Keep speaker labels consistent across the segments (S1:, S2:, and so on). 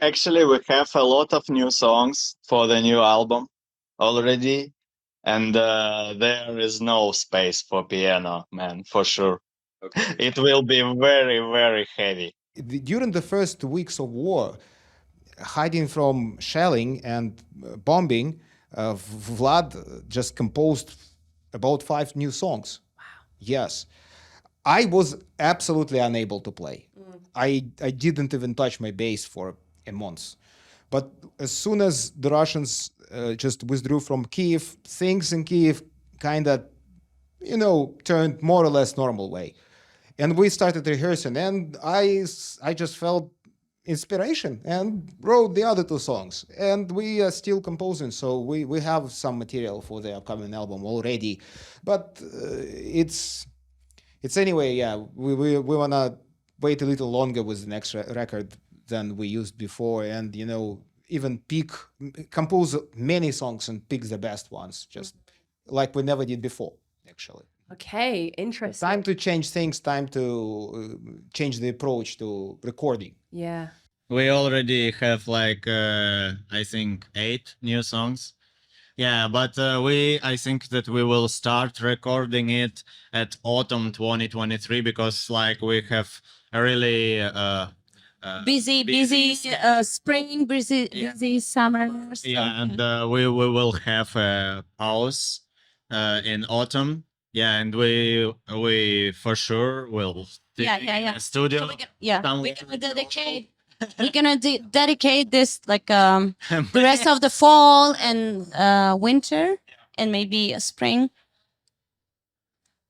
S1: Actually, we have a lot of new songs for the new album already, and there is no space for piano, man, for sure.
S2: Okay.
S1: It will be very, very heavy.
S3: During the first weeks of war, hiding from shelling and bombing, Vlad just composed about 5 new songs. Wow. Yes. I was absolutely unable to play. I didn't even touch my bass for a month. But as soon as the Russians just withdrew from Kiev, things in Kiev kind of, turned more or less normal way. And we started rehearsing, and I just felt inspiration and wrote the other 2 songs. And we are still composing, so we have some material for the upcoming album already. But it's anyway, yeah, we want to wait a little longer with the next record than we used before, and even compose many songs and pick the best ones, just like we never did before, actually.
S4: Okay, interesting.
S3: Time to change things, time to change the approach to recording.
S4: Yeah.
S5: We already have I think 8 new songs. Yeah, but I think that we will start recording it at autumn 2023 because we have a really
S6: busy spring, busy summer.
S5: yeah, and we will have a pause in autumn. Yeah, and we for sure will
S6: Yeah.
S5: a studio.
S6: So we're
S5: somewhere.
S6: gonna dedicate. We're gonna dedicate this the rest of the fall and winter and maybe a spring,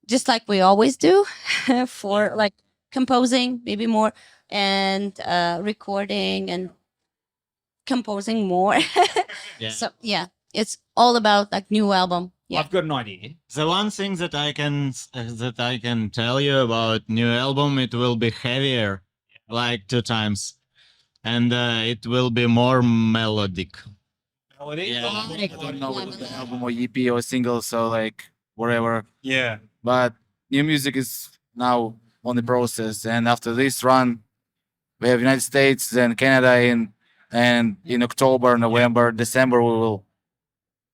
S6: just like we always do, for composing maybe more and recording and composing more.
S5: Yeah.
S6: So yeah, it's all about new album. Yeah.
S2: I've got an idea.
S5: The one thing that I can tell you about new album, it will be heavier, 2 times, and it will be more melodic.
S2: Melody?
S5: Yeah.
S7: I don't know whether the album or EP or single, so whatever.
S2: Yeah.
S7: But new music is now on the process, and after this run, we have United States, then Canada, and in October, November, December, we will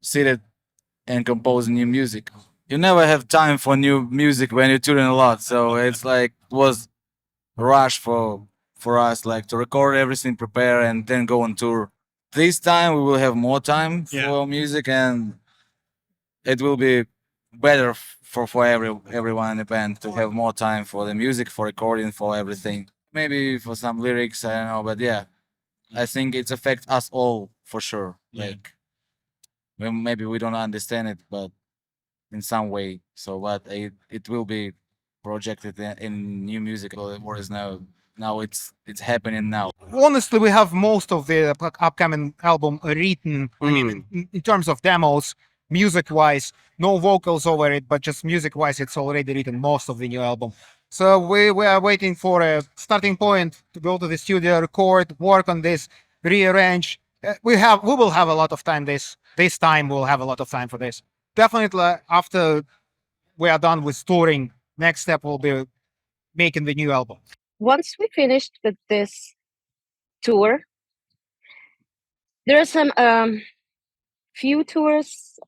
S7: sit it and compose new music. You never have time for new music when you're touring a lot, so it's was a rush for us to record everything, prepare, and then go on tour. This time we will have more time for music, and it will be better for everyone in the band to have more time for the music, for recording, for everything. Maybe for some lyrics, I don't know, but yeah, I think it affects us all for sure.
S5: Yeah.
S7: Maybe we don't understand it, but in some way. So, but it will be projected in new music. Or is now it's happening now.
S8: Honestly, we have most of the upcoming album written. I mean, in terms of demos, music-wise, no vocals over it, but just music-wise, it's already written most of the new album. So we are waiting for a starting point to go to the studio, record, work on this, rearrange. We will have a lot of time this time. We'll have a lot of time for this. Definitely after we are done with touring, next step will be making the new album.
S9: Once we finished with this tour, there are some few tours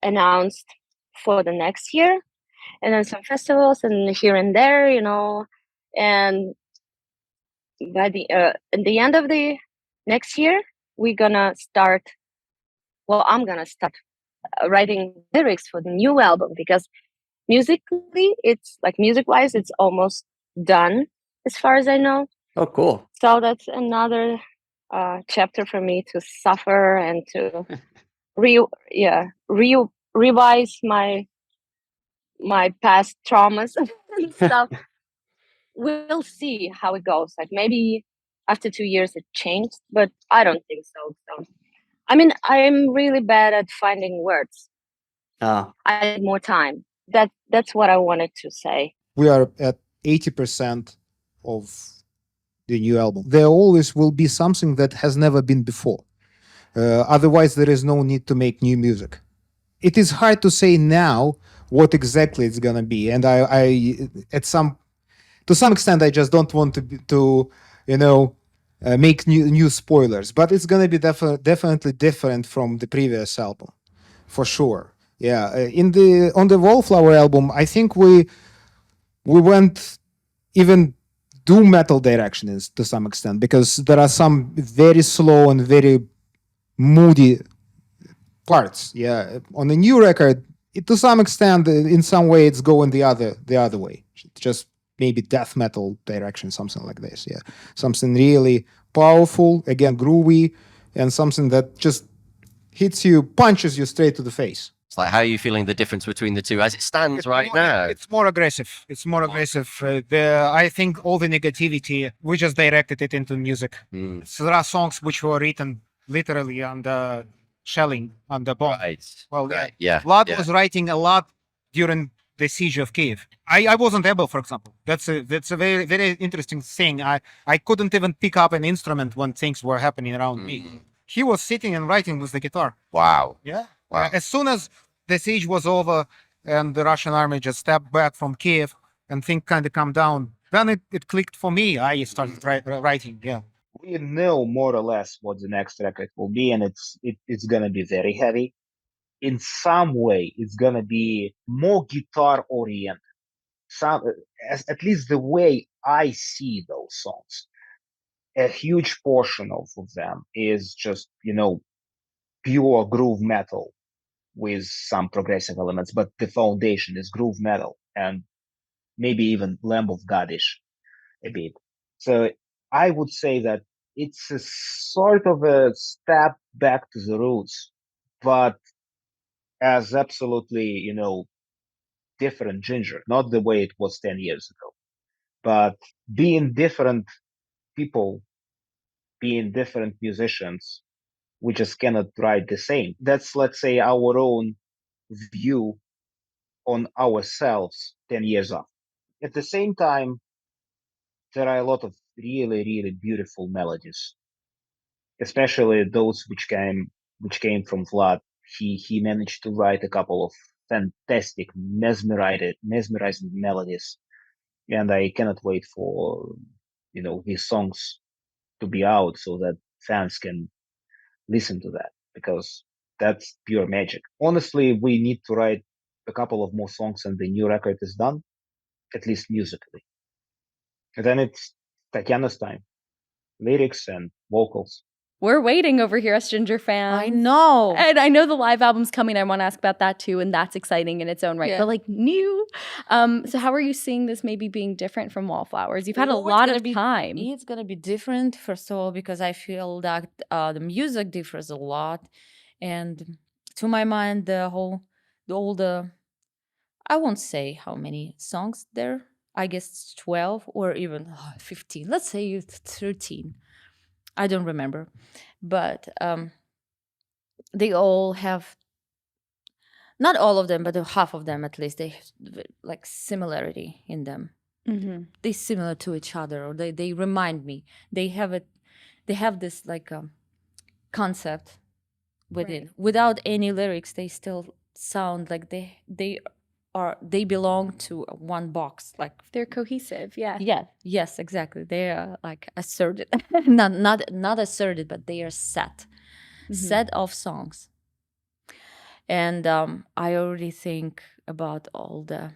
S9: announced for the next year, and then some festivals and here and there, and by at the end of the next year, I'm gonna start writing lyrics for the new album, because musically, it's music-wise, it's almost done as far as I know.
S2: Oh, cool.
S9: So that's another chapter for me to suffer and to revise my past traumas and stuff. We'll see how it goes. Maybe after 2 years it changed, but I don't think so. So, I mean, I'm really bad at finding words. I need more time. That's what I wanted to say.
S8: We are at 80% of the new album. There always will be something that has never been before. Otherwise, there is no need to make new music. It is hard to say now what exactly it's gonna be, and to some extent, I just don't want to
S3: make new spoilers, but it's gonna be definitely different from the previous album, for sure. Yeah, on the Wallflower album, I think we went even doom metal directions to some extent, because there are some very slow and very moody parts. Yeah, on the new record, to some extent, in some way, it's going the other way. Just maybe death metal direction, something like this. Yeah, something really powerful, again groovy, and something that just hits you, punches you straight to the face.
S2: It's like, how are you feeling the difference between the two as it stands right
S8: more,
S2: now?
S8: It's more aggressive. It's more aggressive. I think all the negativity, we just directed it into music. So there are songs which were written literally under shelling, under bomb.
S2: Right.
S8: Well,
S2: Right. Yeah.
S8: Vlad
S2: yeah.
S8: was writing a lot during the siege of Kiev. I wasn't able, for example. That's a very very interesting thing. I couldn't even pick up an instrument when things were happening around me. He was sitting and writing with the guitar.
S2: Wow.
S8: Yeah.
S2: Wow.
S8: As soon as the siege was over and the Russian army just stepped back from Kiev and things kind of calmed down, then it clicked for me. I started writing. Yeah.
S10: We know more or less what the next record will be, and it's gonna be very heavy. In some way, it's gonna be more guitar oriented. At least the way I see those songs, a huge portion of them is just pure groove metal with some progressive elements, but the foundation is groove metal and maybe even Lamb of Godish a bit. So I would say that it's a sort of a step back to the roots, but as absolutely, different Jinjer, not the way it was 10 years ago, but being different people, being different musicians, we just cannot write the same. That's, let's say, our own view on ourselves 10 years off. At the same time, there are a lot of really, really beautiful melodies, especially those which came from Vlad. He managed to write a couple of fantastic, mesmerizing melodies, and I cannot wait for his songs to be out so that fans can listen to that, because that's pure magic. Honestly, we need to write a couple of more songs and the new record is done, at least musically. And then it's Tatiana's time, lyrics and vocals.
S4: We're waiting over here, us Jinjer fans.
S6: I know.
S4: And I know the live album's coming. I want to ask about that too, and that's exciting in its own right.
S6: Yeah.
S4: But like new. So how are you seeing this maybe being different from Wallflowers? You've had a
S6: Oh, it's
S4: lot
S6: gonna
S4: of
S6: be-
S4: time.
S6: It's gonna be different, first of all, because I feel that the music differs a lot, and to my mind, I won't say how many songs there. I guess it's 12 or even 15. Let's say it's 13. I don't remember, but they all have, not all of them, but half of them at least, they have like similarity in them.
S4: Mm-hmm.
S6: They similar to each other, or they remind me. They have this like concept within.
S4: Right.
S6: Without any lyrics, they still sound like they belong to one box. Like
S4: They're cohesive, yeah.
S6: yes, exactly. They are like asserted, not asserted, but they are set of songs. And I already think about all the.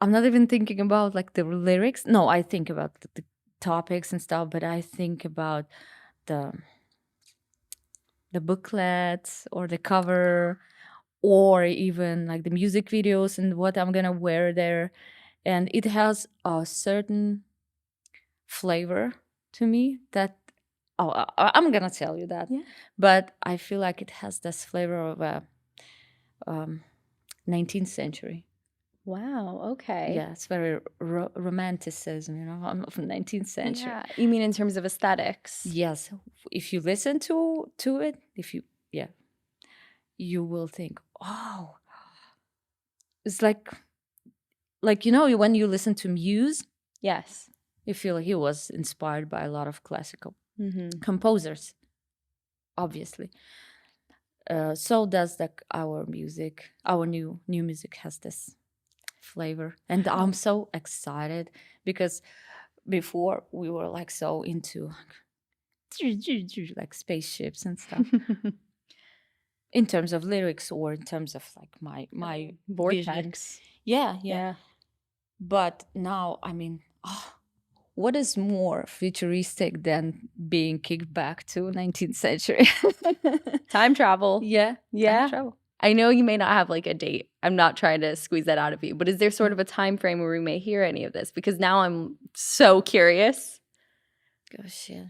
S6: I'm not even thinking about like the lyrics. No, I think about the topics and stuff, but I think about the booklets or the cover, or even like the music videos and what I'm gonna wear there. And it has a certain flavor to me that I'm gonna tell you that.
S4: Yeah.
S6: But I feel like it has this flavor of a 19th century.
S4: Wow, okay.
S6: Yeah, it's very romanticism, of 19th century.
S4: Yeah. You mean in terms of aesthetics?
S6: Yes, if you listen to it, you will think, oh, it's like when you listen to Muse,
S4: Yes.
S6: you feel he was inspired by a lot of classical
S4: Mm-hmm.
S6: composers, obviously. So does our music. Our new music has this flavor, and I'm so excited because before we were like so into like spaceships and stuff. In terms of lyrics or in terms of like my vision.
S4: Vortex.
S6: Yeah. But now, I mean, what is more futuristic than being kicked back to 19th century?
S4: Time travel.
S6: Yeah.
S4: Yeah.
S6: Time travel.
S4: I know you may not have like a date. I'm not trying to squeeze that out of you, but is there sort of a time frame where we may hear any of this? Because now I'm so curious.
S6: Gosh, yeah.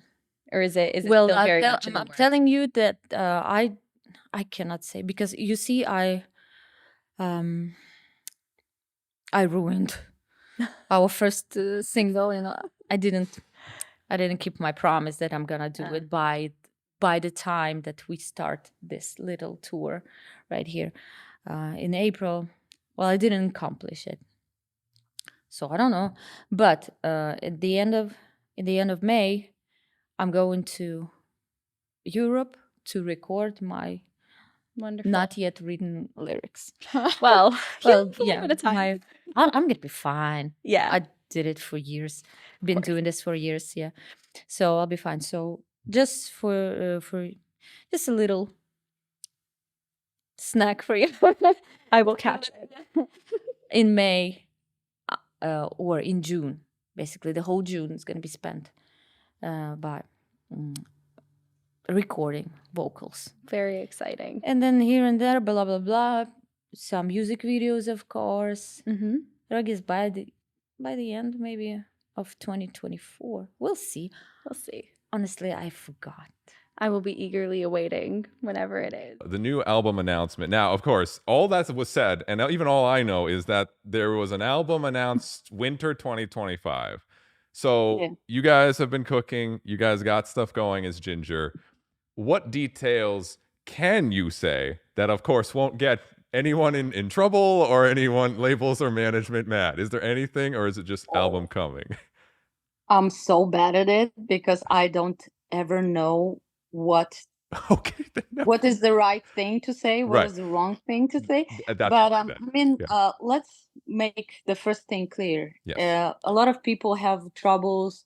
S4: Or is it
S6: Well,
S4: still very much in the
S6: I'm
S4: works?
S6: telling you that I cannot say, because you see, I ruined our first single. You know, I didn't keep my promise that I'm gonna do it by the time that we start this little tour right here in April. Well, I didn't accomplish it, so I don't know. But at the end of May, I'm going to Europe to record my
S4: Wonderful.
S6: not yet written lyrics.
S4: Well,
S6: Yeah,
S4: at a time.
S6: I'm gonna be fine.
S4: Yeah.
S6: I did it for years. Been doing this for years. Yeah, so I'll be fine. So just for just a little snack for you.
S4: I will catch it.
S6: In May or in June. Basically, the whole June is gonna be spent by recording vocals.
S4: Very exciting.
S6: And then here and there, blah blah blah, some music videos, of course.
S4: Mm-hmm.
S6: I guess by the end maybe of 2024, we'll see.
S4: We'll see.
S6: Honestly, I forgot.
S4: I will be eagerly awaiting whenever it is.
S11: The new album announcement. Now, of course, all that was said, and even all I know is that there was an album announced winter 2025. So
S6: Yeah.
S11: you guys have been cooking. You guys got stuff going as Jinjer. What details can you say that, of course, won't get anyone in trouble or anyone, labels or management, mad? Is there anything, or is it just album coming?
S12: I'm so bad at it because I don't ever know what
S11: Okay.
S12: what is the right thing to say, what
S11: Right.
S12: is the wrong thing to say.
S11: That's
S12: But
S11: fine
S12: I
S11: then.
S12: mean,
S11: Yeah.
S12: let's make the first thing clear.
S11: Yes.
S12: A lot of people have troubles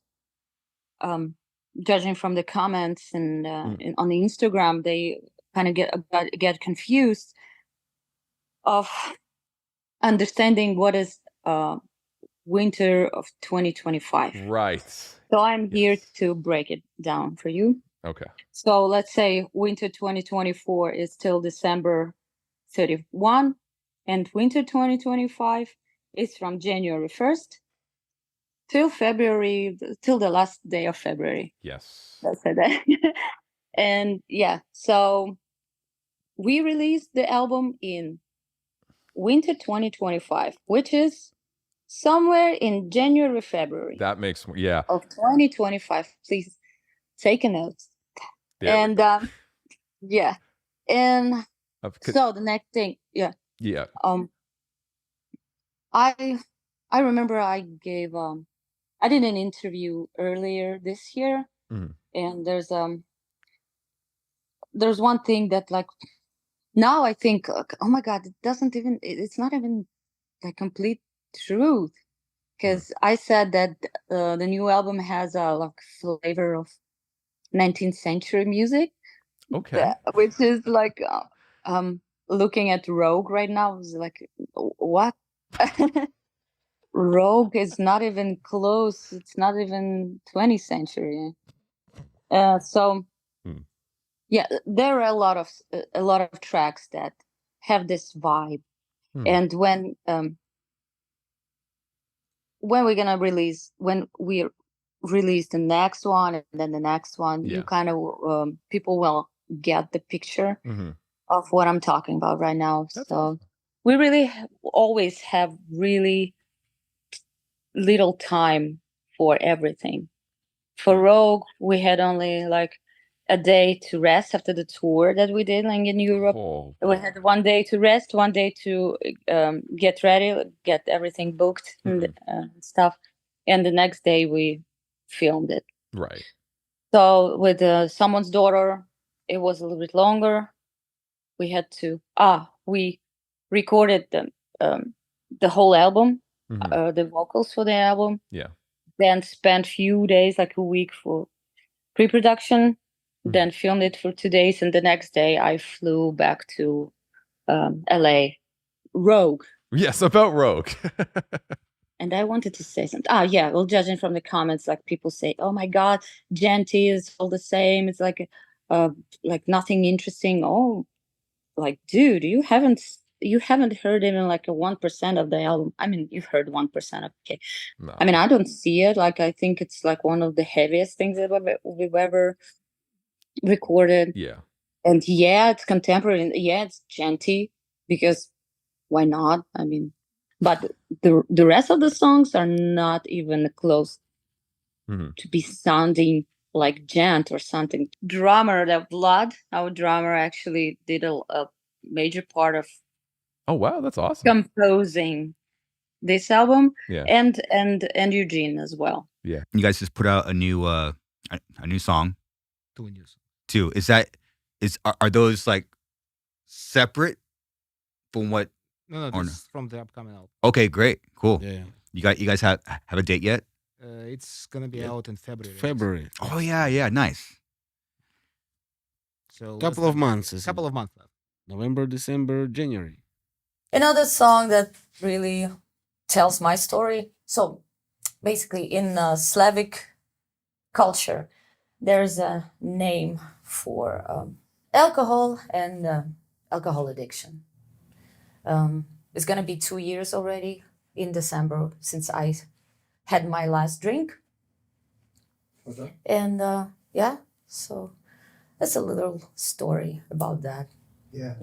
S12: judging from the comments and on the Instagram. They kind of get confused of understanding what is winter of 2025.
S11: Right.
S12: So I'm here to break it down for you.
S11: Okay.
S12: So let's say winter 2024 is till December 31, and winter 2025 is from January 1st till the last day of February.
S11: Yes.
S12: Let's say that. And yeah, so we released the album in winter 2025, which is somewhere in January, February
S11: That makes, yeah.
S12: of 2025. Please take a note.
S11: There we
S12: And
S11: go.
S12: yeah, and
S11: Could-
S12: so the next thing, yeah,
S11: yeah.
S12: I remember I did an interview earlier this year,
S11: Mhm.
S12: and there's one thing that, like, now I think, oh my God, it's not even the complete truth, because I said that the new album has a like flavor of 19th century music.
S11: Okay.
S12: Which is like looking at Rogue right now is like, what? Rogue is not even close. It's not even 20th century. So yeah, there are a lot of tracks that have this vibe. And when we release the next one and then the next one,
S11: Yeah.
S12: you kind of people will get the picture
S11: Mhm.
S12: of what I'm talking about right now.
S11: That's
S12: So
S11: awesome.
S12: we really always have really little time for everything. For Rogue, we had only like a day to rest after the tour that we did, like in Europe.
S11: Oh,
S12: We had one day to rest, one day to get ready, get everything booked and stuff, and the next day we filmed it.
S11: right.
S12: So with Someone's Daughter, it was a little bit longer. We had to we recorded the whole album,
S11: Mhm.
S12: the vocals for the album.
S11: Yeah.
S12: then spent few days, like a week for pre-production, then filmed it for 2 days, and the next day I flew back to LA. Rogue.
S11: Yes, about Rogue.
S12: And I wanted to say something. Yeah. Well, judging from the comments, like people say, "Oh my God, Genty is all the same. It's like nothing interesting." Oh, like, dude, you haven't heard even like a 1% of the album. I mean, you've heard 1% of. Okay.
S11: No.
S12: I mean, I don't see it. Like, I think it's like one of the heaviest things that we've ever recorded.
S11: Yeah.
S12: And yeah, it's contemporary. And yeah, it's Genty because why not? I mean, but the rest of the songs are not even close to be sounding like Gent or something. Drummer, the Vlad, our drummer, actually did a major part of
S11: Oh wow, that's awesome.
S12: composing this album.
S11: Yeah.
S12: And Eugene as well.
S11: Yeah.
S13: You guys just put out a new song.
S3: 2 new songs.
S13: 2. Are those like separate from what?
S3: No,
S13: or
S3: this is from the upcoming album.
S13: Okay, great, cool.
S14: Yeah.
S13: You guys have a date yet?
S3: It's gonna be out in February.
S14: February.
S13: Oh yeah, nice.
S3: So
S14: Couple of months.
S3: couple of months left.
S14: November, December, January.
S6: Another song that really tells my story. So basically, in Slavic culture, there's a name for alcohol and alcohol addiction. It's gonna be 2 years already in December since I had my last drink.
S14: Okay.
S6: And yeah, so that's a little story about that.
S14: Yeah.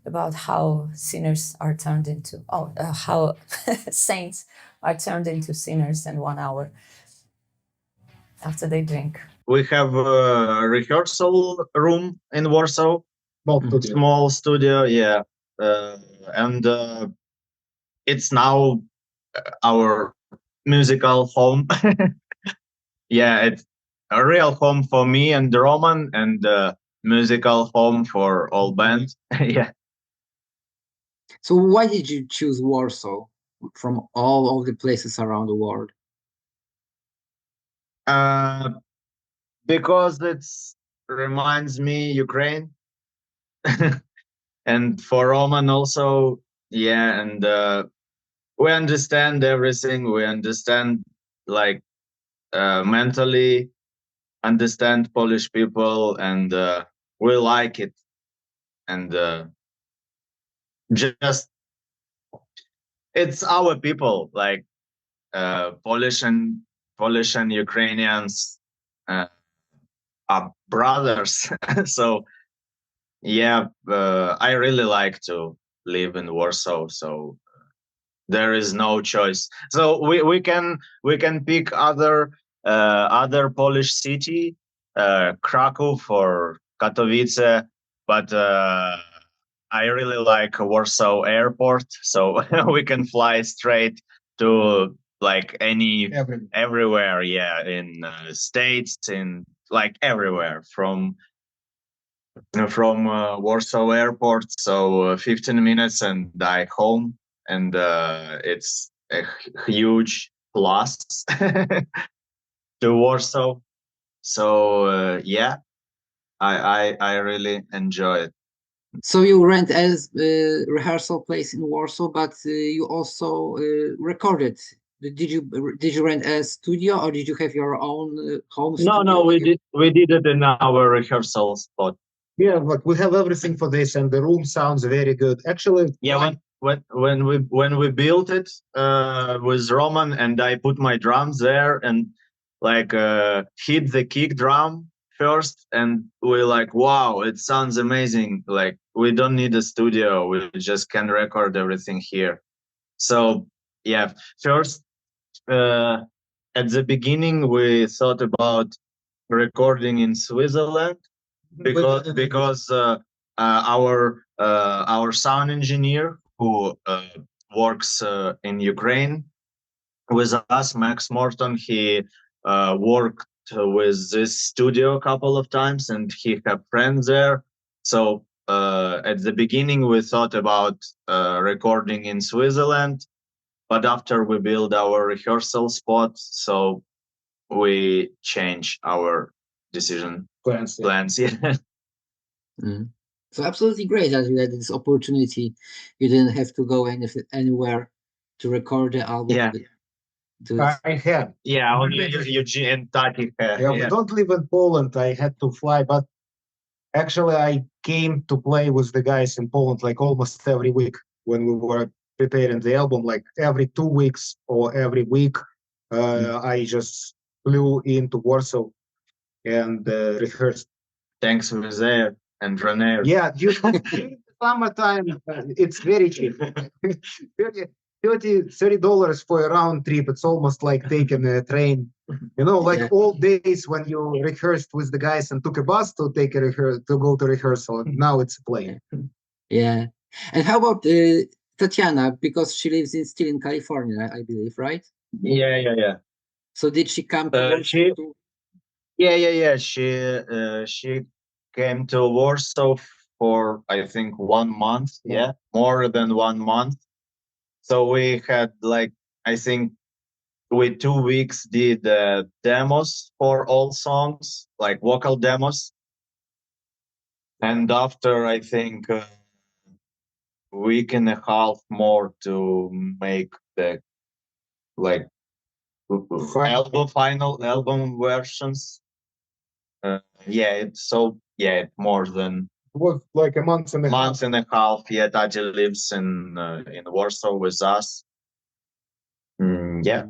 S6: About how sinners are turned into, how saints are turned into sinners in 1 hour after they drink.
S1: We have a rehearsal room in Warsaw, small studio, yeah, and it's now our musical home. Yeah, it's a real home for me and Roman, and musical home for all bands. Yeah.
S15: So why did you choose Warsaw from all of the places around the world?
S1: Because it reminds me Ukraine, and for Roman also, yeah, and we understand everything. We understand, like, mentally understand Polish people, and we like it, and just it's our people, like Polish and Ukrainians are brothers. So yeah, I really like to live in Warsaw, so there is no choice. So we can pick other Polish city, Krakow or Katowice, but I really like Warsaw airport, so we can fly straight to like everywhere, yeah, in states, in like everywhere from Warsaw airport. So 15 minutes and I home, and it's a huge plus to Warsaw. So yeah, I really enjoy it.
S15: So you rent as a rehearsal place in Warsaw, but you also recorded. Did you rent a studio, or did you have your own home studio?
S1: No, we did it in our rehearsal spot.
S8: Yeah, but we have everything for this, and the room sounds very good. Actually,
S1: yeah, when we built it with Roman, and I put my drums there and like hit the kick drum first, and we're like, wow, it sounds amazing. Like, we don't need a studio, we just can record everything here. So yeah, first at the beginning we thought about recording in Switzerland, because our sound engineer who works in Ukraine with us, Max Morton, he worked with this studio a couple of times, and he had friends there. So at the beginning we thought about recording in Switzerland, but after we build our rehearsal spot, so we change our decision
S10: Plans.
S1: Yeah.
S15: Mm. So absolutely great that you had this opportunity. You didn't have to go anywhere to record the album.
S1: Yeah.
S10: I had.
S1: Yeah, only Eugene and Tati have.
S10: Yeah, we don't live in Poland. I had to fly, but actually I came to play with the guys in Poland like almost every week when we were preparing the album, like every 2 weeks or every week. I just flew into Warsaw and rehearsed.
S1: Thanks for there and René.
S10: Yeah, during summertime, it's very cheap. $30 for a round trip. It's almost like taking a train. You know, like
S15: Yeah.
S10: old days when you rehearsed with the guys and took a bus to take to go to rehearsal. And now it's a plane.
S15: Yeah. And how about Tatiana? Because she lives still in California, I believe, right?
S1: Yeah.
S15: So did she come to Warsaw
S1: She
S15: to-
S1: Yeah. She came to Warsaw for I think 1 month. Yeah, more than 1 month. So we had like I think we 2 weeks did demos for all songs, like vocal demos, and after I think week and a half more to make the like final album versions. More than
S10: It was like a month and a
S1: month and a half. Yeah, Tati lives in Warsaw with us. Yeah.